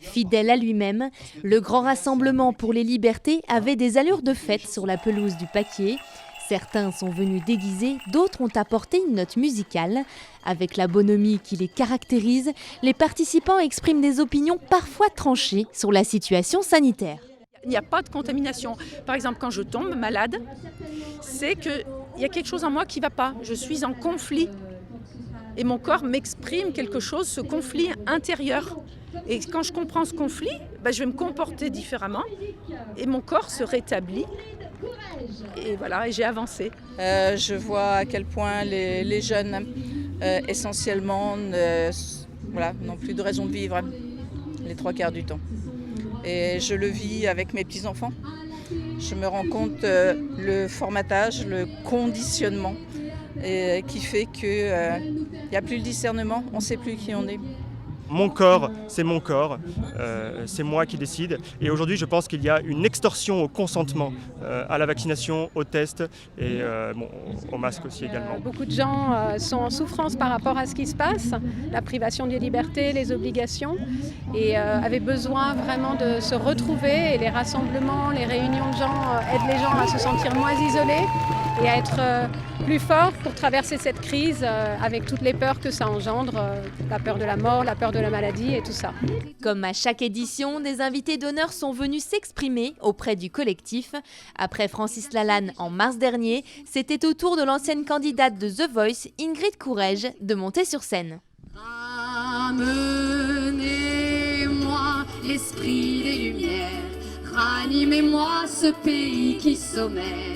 Fidèle à lui-même, le grand rassemblement pour les libertés avait des allures de fête sur la pelouse du Paquier. Certains sont venus déguisés, d'autres ont apporté une note musicale. Avec la bonhomie qui les caractérise, les participants expriment des opinions parfois tranchées sur la situation sanitaire. Il n'y a pas de contamination. Par exemple, quand je tombe malade, c'est qu'il y a quelque chose en moi qui ne va pas. Je suis en conflit. Et mon corps m'exprime quelque chose, ce conflit intérieur. Et quand je comprends ce conflit, je vais me comporter différemment. Et mon corps se rétablit. Et voilà, et j'ai avancé. Je vois à quel point les jeunes, essentiellement, n'ont plus de raison de vivre les 3/4 du temps. Et je le vis avec mes petits-enfants. Je me rends compte le formatage, le conditionnement qui fait qu'il n'y a plus le discernement, on ne sait plus qui on est. Mon corps, c'est moi qui décide. Et aujourd'hui, je pense qu'il y a une extorsion au consentement, à la vaccination, au test et au masque aussi également. Beaucoup de gens sont en souffrance par rapport à ce qui se passe, la privation des libertés, les obligations, et avaient besoin vraiment de se retrouver. Et les rassemblements, les réunions de gens aident les gens à se sentir moins isolés et à être plus forts pour traverser cette crise avec toutes les peurs que ça engendre, la peur de la mort, la peur de la maladie et tout ça. Comme à chaque édition, des invités d'honneur sont venus s'exprimer auprès du collectif. Après Francis Lalanne en mars dernier, c'était au tour de l'ancienne candidate de The Voice, Ingrid Courrèges, de monter sur scène. Ramenez-moi l'esprit des lumières, ranimez-moi ce pays qui sommeille.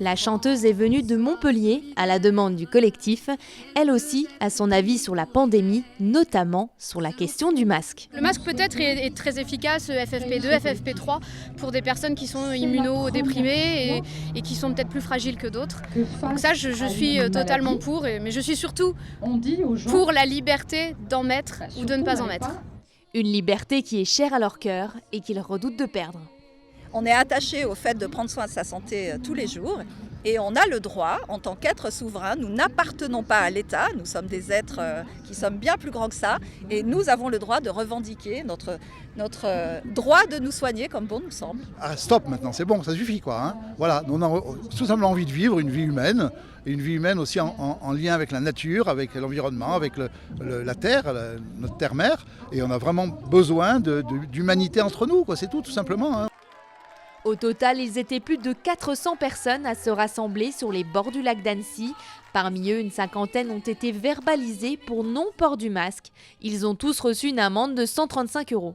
La chanteuse est venue de Montpellier à la demande du collectif. Elle aussi a son avis sur la pandémie, notamment sur la question du masque. Le masque peut-être est très efficace, FFP2, FFP3, pour des personnes qui sont immunodéprimées et qui sont peut-être plus fragiles que d'autres. Donc ça, je suis totalement pour, mais je suis surtout pour la liberté d'en mettre ou de ne pas en mettre. Une liberté qui est chère à leur cœur et qu'ils redoutent de perdre. On est attaché au fait de prendre soin de sa santé tous les jours et on a le droit, en tant qu'être souverain, nous n'appartenons pas à l'État, nous sommes des êtres qui sommes bien plus grands que ça et nous avons le droit de revendiquer notre droit de nous soigner comme bon nous semble. Ah, stop maintenant, c'est bon, ça suffit quoi. Hein. Voilà, on a tout simplement envie de vivre une vie humaine, et une vie humaine aussi en lien avec la nature, avec l'environnement, avec la terre, notre terre-mère, et on a vraiment besoin d'humanité entre nous, quoi. C'est tout simplement. Hein. Au total, ils étaient plus de 400 personnes à se rassembler sur les bords du lac d'Annecy. Parmi eux, une cinquantaine ont été verbalisés pour non-port du masque. Ils ont tous reçu une amende de 135 €.